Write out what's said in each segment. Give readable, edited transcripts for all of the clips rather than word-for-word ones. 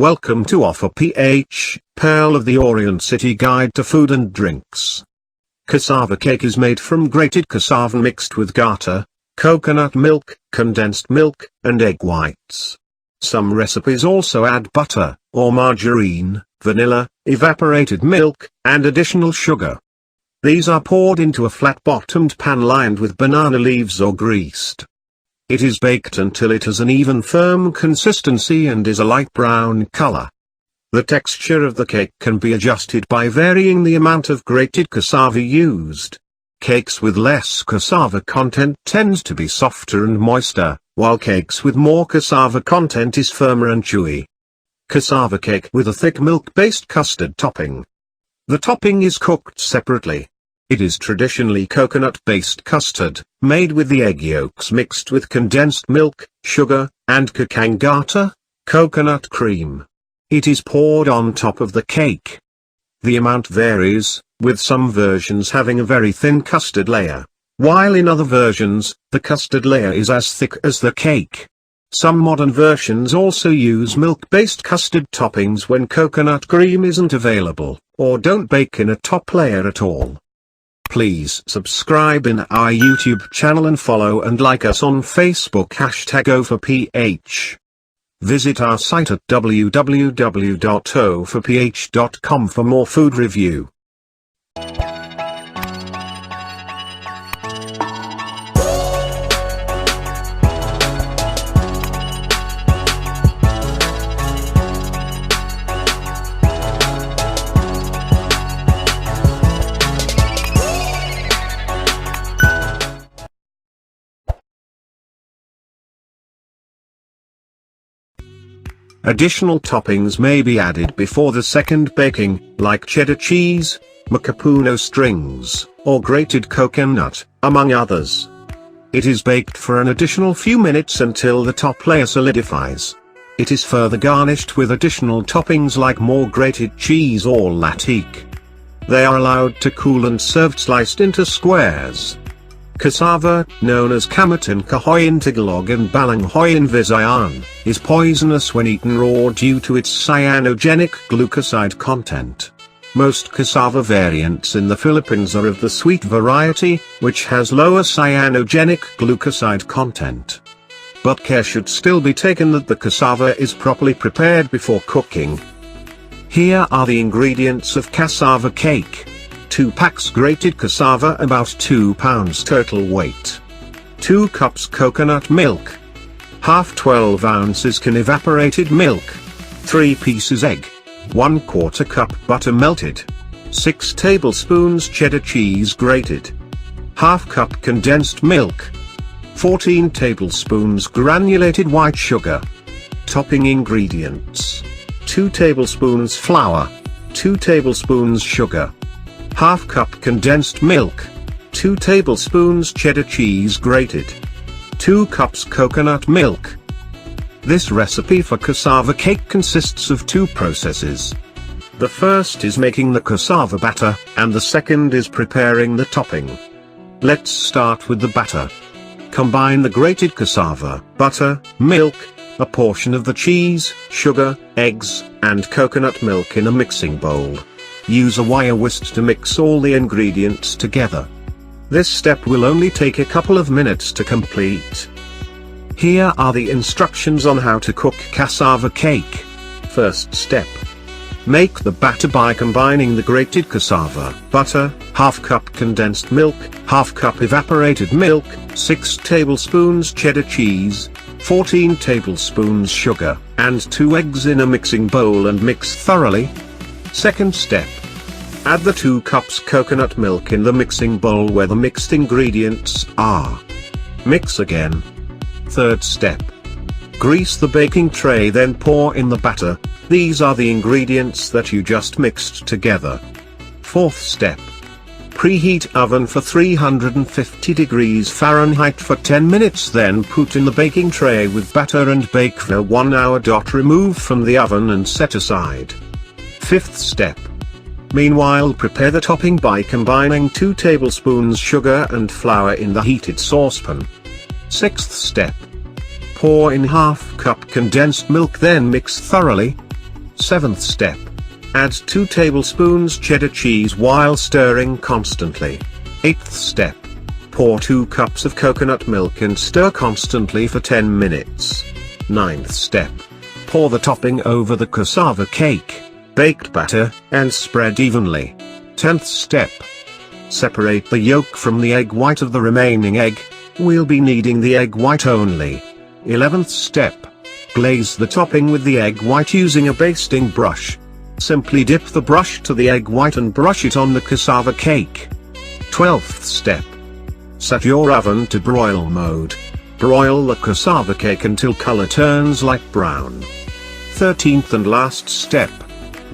Welcome to OphirPh, Pearl of the Orient City Guide to Food and Drinks. Cassava cake is made from grated cassava mixed with gata, coconut milk, condensed milk, and egg whites. Some recipes also add butter, or margarine, vanilla, evaporated milk, and additional sugar. These are poured into a flat-bottomed pan lined with banana leaves or greased. It is baked until it has an even firm consistency and is a light brown color. The texture of the cake can be adjusted by varying the amount of grated cassava used. Cakes with less cassava content tend to be softer and moister, while cakes with more cassava content is firmer and chewy. Cassava cake with a thick milk-based custard topping. The topping is cooked separately. It is traditionally coconut-based custard, made with the egg yolks mixed with condensed milk, sugar, and gata, coconut cream. It is poured on top of the cake. The amount varies, with some versions having a very thin custard layer, while in other versions, the custard layer is as thick as the cake. Some modern versions also use milk-based custard toppings when coconut cream isn't available, or don't bake in a top layer at all. Please subscribe in our YouTube channel and follow and like us on Facebook #OphirPh. Visit our site at www.ophirph.com for more food review. Additional toppings may be added before the second baking, like cheddar cheese, mascarpone strings, or grated coconut, among others. It is baked for an additional few minutes until the top layer solidifies. It is further garnished with additional toppings like more grated cheese or latique. They are allowed to cool and served sliced into squares. Cassava, known as kamat in Kahoy in Tagalog and balanghoy in Visayan, is poisonous when eaten raw due to its cyanogenic glucoside content. Most cassava variants in the Philippines are of the sweet variety, which has lower cyanogenic glucoside content. But care should still be taken that the cassava is properly prepared before cooking. Here are the ingredients of cassava cake. 2 packs grated cassava, about 2 pounds total weight. 2 cups coconut milk. Half 12 ounces can evaporated milk. 3 pieces egg. 1/4 cup butter melted. 6 tablespoons cheddar cheese grated. Half cup condensed milk. 14 tablespoons granulated white sugar. Topping ingredients: 2 tablespoons flour. 2 tablespoons sugar. Half cup condensed milk. 2 tablespoons cheddar cheese grated. 2 cups coconut milk. This recipe for cassava cake consists of 2 processes. The first is making the cassava batter, and the second is preparing the topping. Let's start with the batter. Combine the grated cassava, butter, milk, a portion of the cheese, sugar, eggs, and coconut milk in a mixing bowl. Use a wire whisk to mix all the ingredients together. This step will only take a couple of minutes to complete. Here are the instructions on how to cook cassava cake. First step. Make the batter by combining the grated cassava, butter, half cup condensed milk, half cup evaporated milk, 6 tablespoons cheddar cheese, 14 tablespoons sugar, and 2 eggs in a mixing bowl and mix thoroughly. Second step. Add the 2 cups coconut milk in the mixing bowl where the mixed ingredients are. Mix again. Third step. Grease the baking tray, then pour in the batter. These are the ingredients that you just mixed together. Fourth step. Preheat oven for 350 degrees Fahrenheit for 10 minutes, then put in the baking tray with batter and bake for 1 hour. Remove from the oven and set aside. Fifth step. Meanwhile, prepare the topping by combining 2 tablespoons sugar and flour in the heated saucepan. Sixth step. Pour in half cup condensed milk, then mix thoroughly. 7th step. Add 2 tablespoons cheddar cheese while stirring constantly. 8th step. Pour 2 cups of coconut milk and stir constantly for 10 minutes. 9th step. Pour the topping over the cassava cake, baked batter, and spread evenly. 10th step. Separate the yolk from the egg white of the remaining egg. We'll be needing the egg white only. 11th step. Glaze the topping with the egg white using a basting brush. Simply dip the brush to the egg white and brush it on the cassava cake. 12th step. Set your oven to broil mode. Broil the cassava cake until color turns light brown. 13th and last step.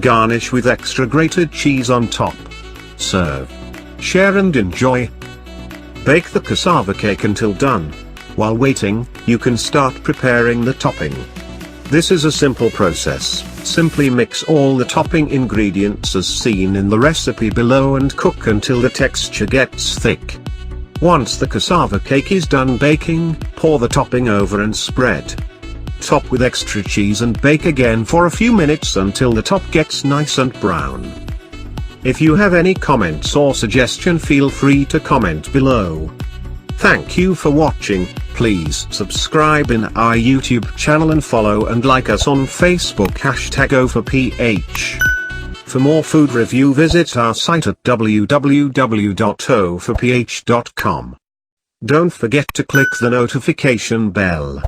Garnish with extra grated cheese on top. Serve. Share and enjoy. Bake the cassava cake until done. While waiting, you can start preparing the topping. This is a simple process. Simply mix all the topping ingredients as seen in the recipe below and cook until the texture gets thick. Once the cassava cake is done baking, pour the topping over and spread. Top with extra cheese and bake again for a few minutes until the top gets nice and brown. If you have any comments or suggestion, feel free to comment below. Thank you for watching. Please subscribe in our YouTube channel and follow and like us on Facebook #OphirPh. For more food review, visit our site at www.ophirph.com. Don't forget to click the notification bell.